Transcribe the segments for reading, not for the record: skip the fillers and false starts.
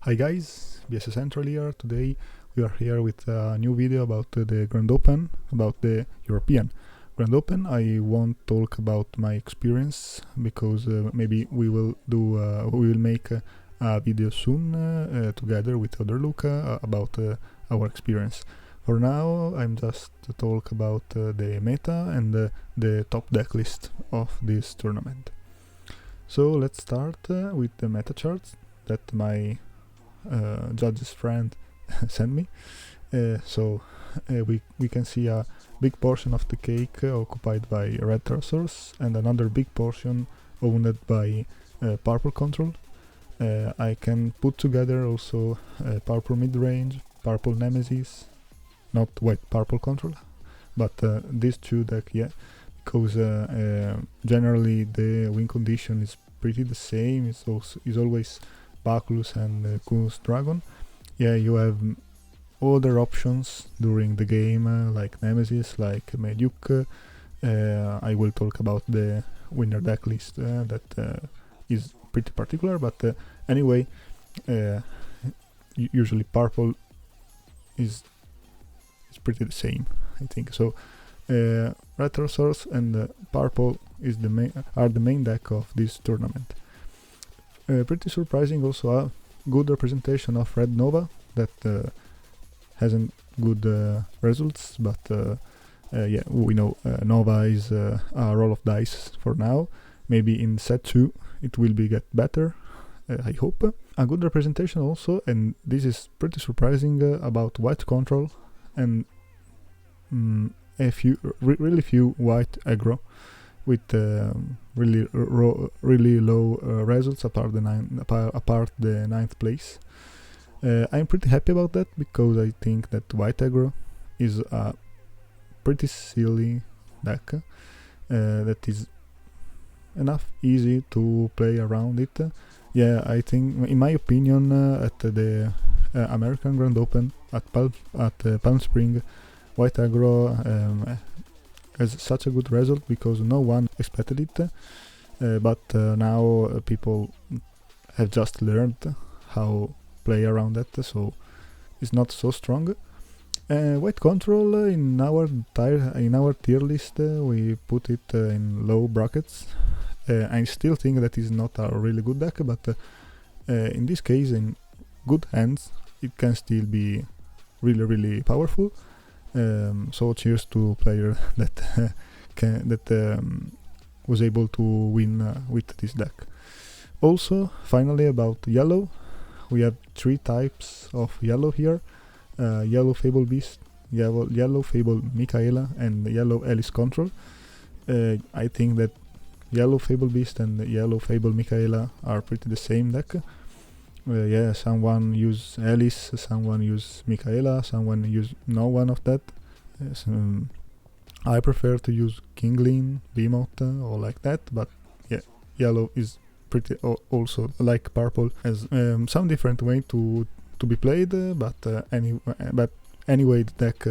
Hi guys, BS Central here. Today we are here with a new video about the Grand Open, about the European Grand Open. I won't talk about my experience because maybe we will make a video soon together with other Luca about our experience. For now, I'm just to talk about the meta and the top deck list of this tournament. So let's start with the meta charts that my judge's friend sent me. We can see a big portion of the cake occupied by red Terrasors and another big portion owned by purple control. I can put together also purple mid-range, purple nemesis, not white purple control, but these two deck, yeah, because generally the win condition is pretty the same. It's always Baculus and Kun's Dragon. Yeah, you have other options during the game, like Nemesis, like Mediuk. I will talk about the winner deck list that is pretty particular, but anyway, usually purple is pretty the same, I think. So Retro Source and purple is are the main deck of this tournament. Pretty surprising also a good representation of Red Nova that hasn't good results, but yeah, we know Nova is a roll of dice for now. Maybe in set 2 it will get better, I hope. A good representation also, and this is pretty surprising, about white control and a few really few white aggro with really low results apart the ninth place. I'm pretty happy about that because I think that white aggro is a pretty silly deck that is enough easy to play around it. Yeah, I think, in my opinion, at the American Grand Open at Palm Spring, white aggro has such a good result because no one expected it, but now people have just learned how play around that, so it's not so strong. White control in our tier list, we put it in low brackets. I still think that is not a really good deck, but in this case, in good hands, it can still be really powerful. So cheers to player that was able to win with this deck. Also, finally, about yellow, we have 3 types of yellow here: yellow Fable Beast, yellow Fable Michaela, and yellow Alice Control. I think that yellow Fable Beast and yellow Fable Michaela are pretty the same deck. Yeah, someone use Alice, someone use Michaela, someone use no one of that. I prefer to use Kinglin, Beamoth, or like that, but yeah, yellow is pretty also like purple, has some different way to be played, but anyway, the deck,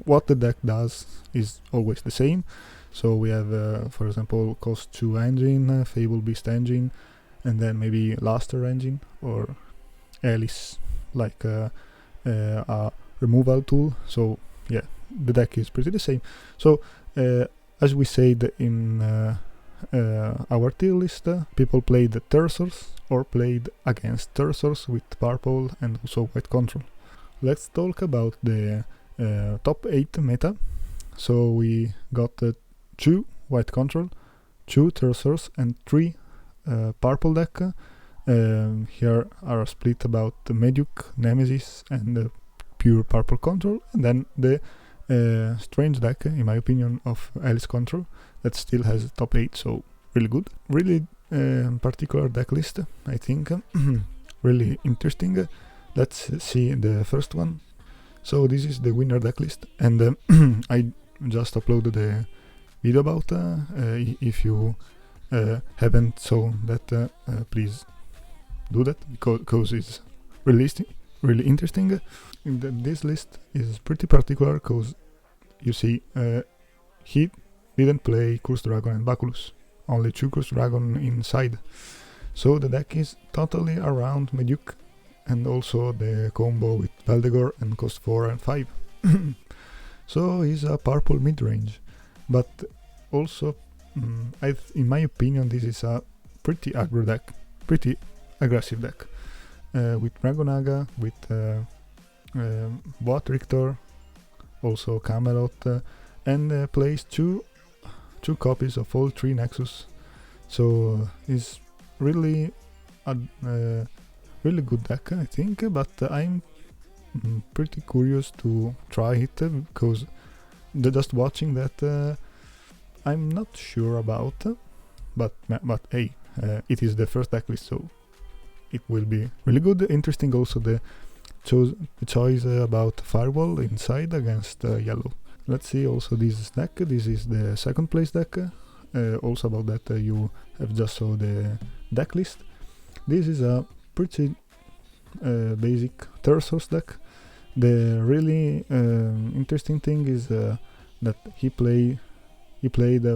what the deck does is always the same. So we have, for example, cost 2 engine, Fable Beast engine, and then maybe Luster engine or Alice, like a removal tool. So yeah, the deck is pretty the same. So as we said in our tier list, people played Terrasors or played against Terrasors with purple and also white control. Let's talk about the top 8 meta. So we got 2 white control, 2 Terrasors, and 3 purple deck. Here are split about the Mediuk, Nemesis, and pure purple control, and then the strange deck, in my opinion, of Alice Control that still has top 8, so really good. Really particular deck list, I think. Really interesting. Let's see the first one. So this is the winner deck list, and I just uploaded the video about. If you haven't saw that, please do that because it's really interesting. This list is pretty particular because you see he didn't play Curse Dragon and Baculus, only 2 Curse Dragon inside. So the deck is totally around Mediuk and also the combo with Veldegor and cost 4 and 5. So he's a purple mid-range, but also in my opinion this is a pretty aggro deck, pretty aggressive deck, with Dragonaga, with Bot Rictor, also Camelot, and plays two copies of all 3 Nexus. So it's really a really good deck, I think, but I'm pretty curious to try it, because just watching that I'm not sure about, but hey, it is the first decklist, so it will be really good. Interesting also the choice about Firewall inside against yellow. Let's see also this deck. This is the second place deck. Also about that you have just saw the deck list. This is a pretty basic third source deck. The really interesting thing is that he played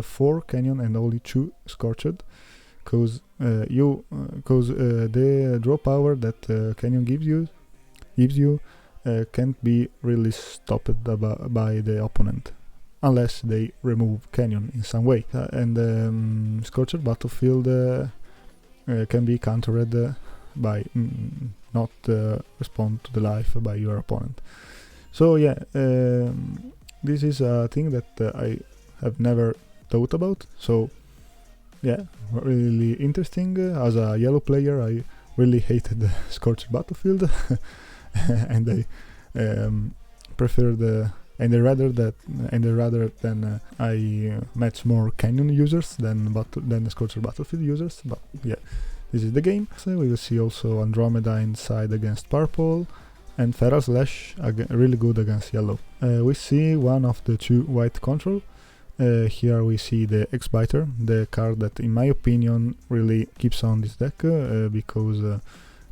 4 Canyon and only 2 Scorched, because the draw power that Canyon gives you can't be really stopped by the opponent unless they remove Canyon in some way, and Scorched Battlefield can be countered by not respond to the life by your opponent. So yeah, this is a thing that I have never thought about. So yeah, really interesting. As a yellow player, I really hated Scorched Battlefield, and I preferred and I rather than I match more Canyon users than Scorched Battlefield users. But yeah, this is the game. So we will see also Andromeda inside against purple, and Feral Slash really good against yellow. We see one of the 2 white control. Here we see the X-Biter, the card that in my opinion really keeps on this deck, because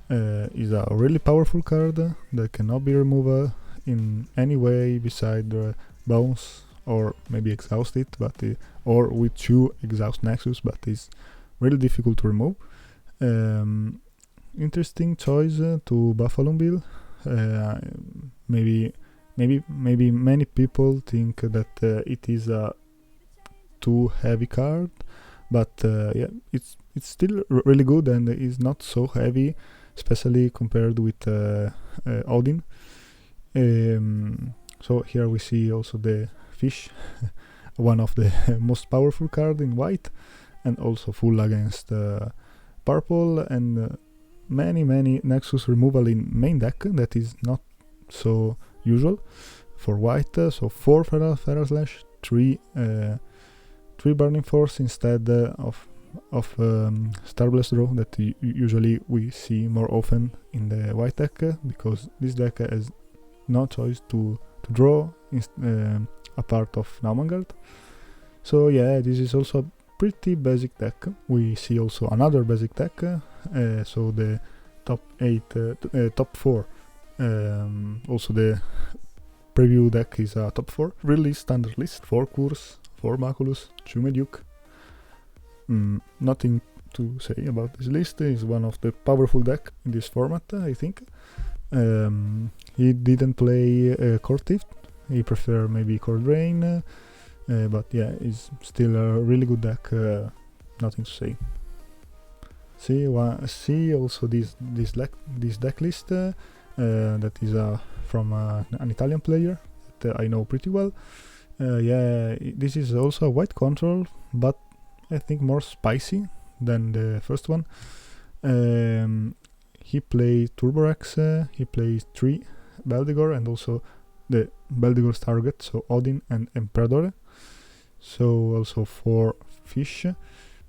is a really powerful card that cannot be removed in any way beside bounce or maybe exhaust it, but or with 2 exhaust Nexus, but it's really difficult to remove. Interesting choice to Buffalo Bill. Maybe many people think that it is a too heavy card, but yeah, it's still really good and is not so heavy, especially compared with Odin. So here we see also the fish, one of the most powerful card in white, and also full against purple, and many Nexus removal in main deck that is not so usual for white. So 4 Feral Slash, 3 Burning Force instead of Starblast Draw that usually we see more often in the white deck, because this deck has no choice to draw apart of Naumangard. So yeah, this is also a pretty basic deck. We see also another basic deck, so the top 4. Also the preview deck is a top 4. Really standard list: 4 Curse, 4 Maculus, 2 Meduc. Nothing to say about this list. It's one of the powerful deck in this format, I think. He didn't play Core Thief. He prefer maybe Core Drain, but yeah, it's still a really good deck. Nothing to say. See also this deck list that is from an Italian player that I know pretty well. Yeah, this is also a white control, but I think more spicy than the first one. He plays Turborex, he plays 3 Veldegor, and also the Veldegor's target, so Odin and Emperador. So also 4 fish.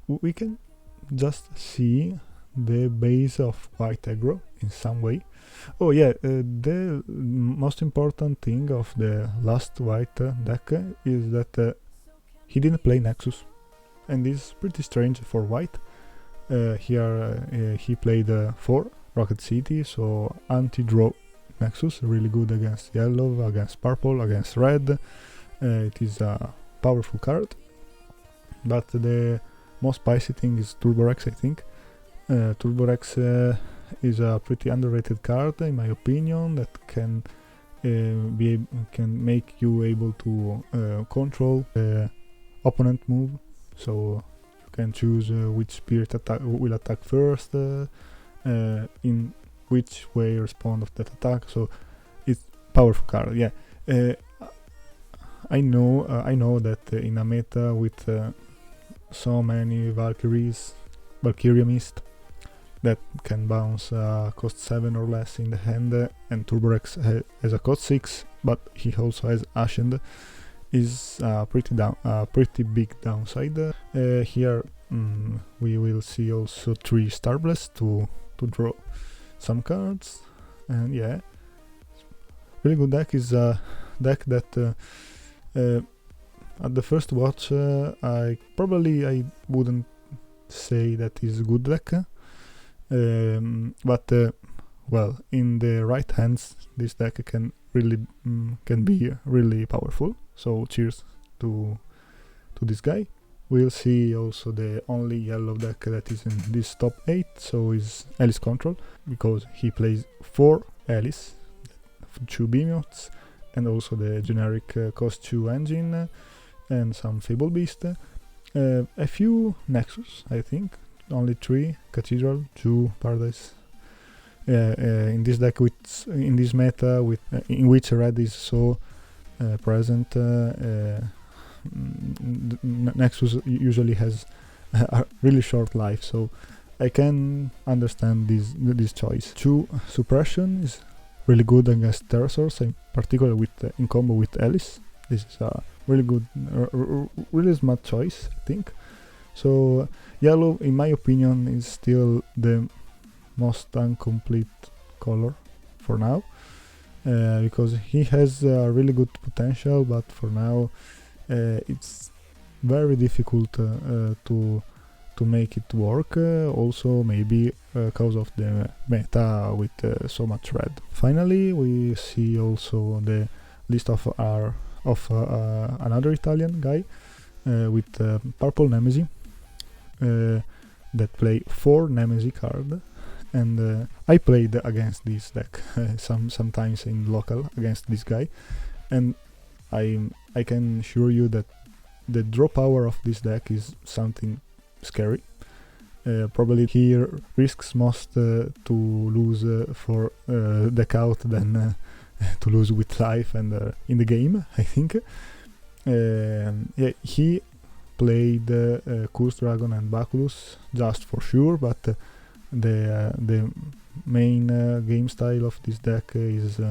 We can just see the base of white aggro in some way. Oh yeah, the most important thing of the last white deck is that he didn't play Nexus, and this is pretty strange for white. Here he played 4 Rocket City, so anti-draw Nexus, really good against yellow, against purple, against red. It is a powerful card, but the most spicy thing is Turborex, I think. Turborex is a pretty underrated card in my opinion, that can can make you able to control the opponent move. So you can choose which spirit attack will attack first, in which way respond of that attack. So it's powerful card. Yeah, I know that in a meta with so many Valkyria Mist that can bounce cost 7 or less in the hand, and Turborex has a cost 6, but he also has Ascend, is pretty big downside. Here we will see also 3 Starblast to draw some cards, and yeah, really good deck. Is a deck that at the first watch I wouldn't say that is a good deck, but well, in the right hands this deck can be really powerful. So cheers to this guy. We'll see also the only yellow deck that is in this top 8, so is Alice Control, because he plays 4 Alice, 2 Beamots, and also the generic cost 2 engine, and some Fable Beast, a few Nexus, I think, only 3 Cathedral, 2 Paradise. In this deck, in this meta, in which red is so present, Nexus usually has a really short life, so I can understand this choice. 2 Suppression is really good against Pterosaurs, in particular in combo with Alice. This is a really good, really smart choice, I think. So yellow, in my opinion, is still the most incomplete color for now, because he has really good potential, but for now it's very difficult to make it work. Also maybe because of the meta with so much red. Finally, we see also the list of another Italian guy with purple Nemesis, that play 4 Nemesis card, and I played against this deck sometimes in local against this guy, and I can assure you that the draw power of this deck is something scary. Probably he risks most to lose for deck out than to lose with life and in the game, I think. Yeah, he played Curse Dragon and Baculus just for sure, but the main game style of this deck is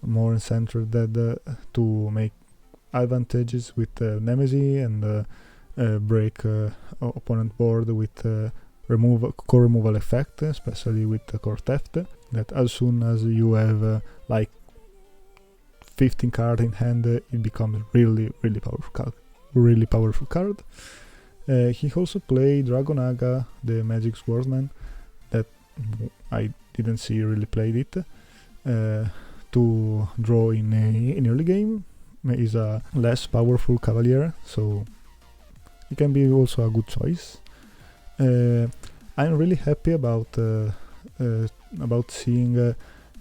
more centered to make advantages with Nemesis and break opponent board with core removal effect, especially with core theft, that as soon as you have like 15 cards in hand, it becomes really powerful card. He also played Dragonaga, the Magic Swordsman, that I didn't see really played it, to draw in early game. Is a less powerful Cavalier, so it can be also a good choice. I'm really happy about seeing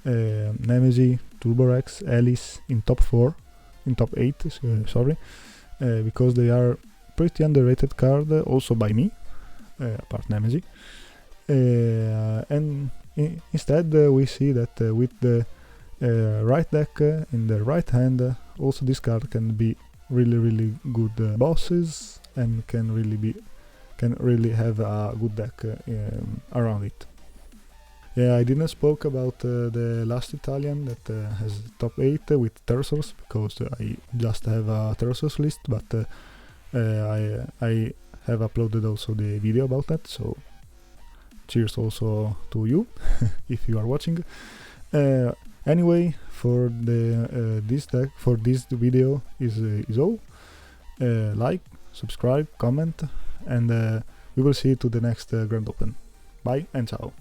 Nemesis, Turborex, Alice in top 8, sorry, because they are pretty underrated card, also by me, apart Nemesis. And instead we see that with the right deck in the right hand, also this card can be really good bosses, and can really have a good deck around it. Yeah, I didn't spoke about the last Italian that has top 8 with Pterosaurs, because I just have a Pterosaurs list, but I have uploaded also the video about that, so cheers also to you if you are watching. Anyway, for this video is all. Like, subscribe, comment, and we will see you to the next Grand Open. Bye and ciao.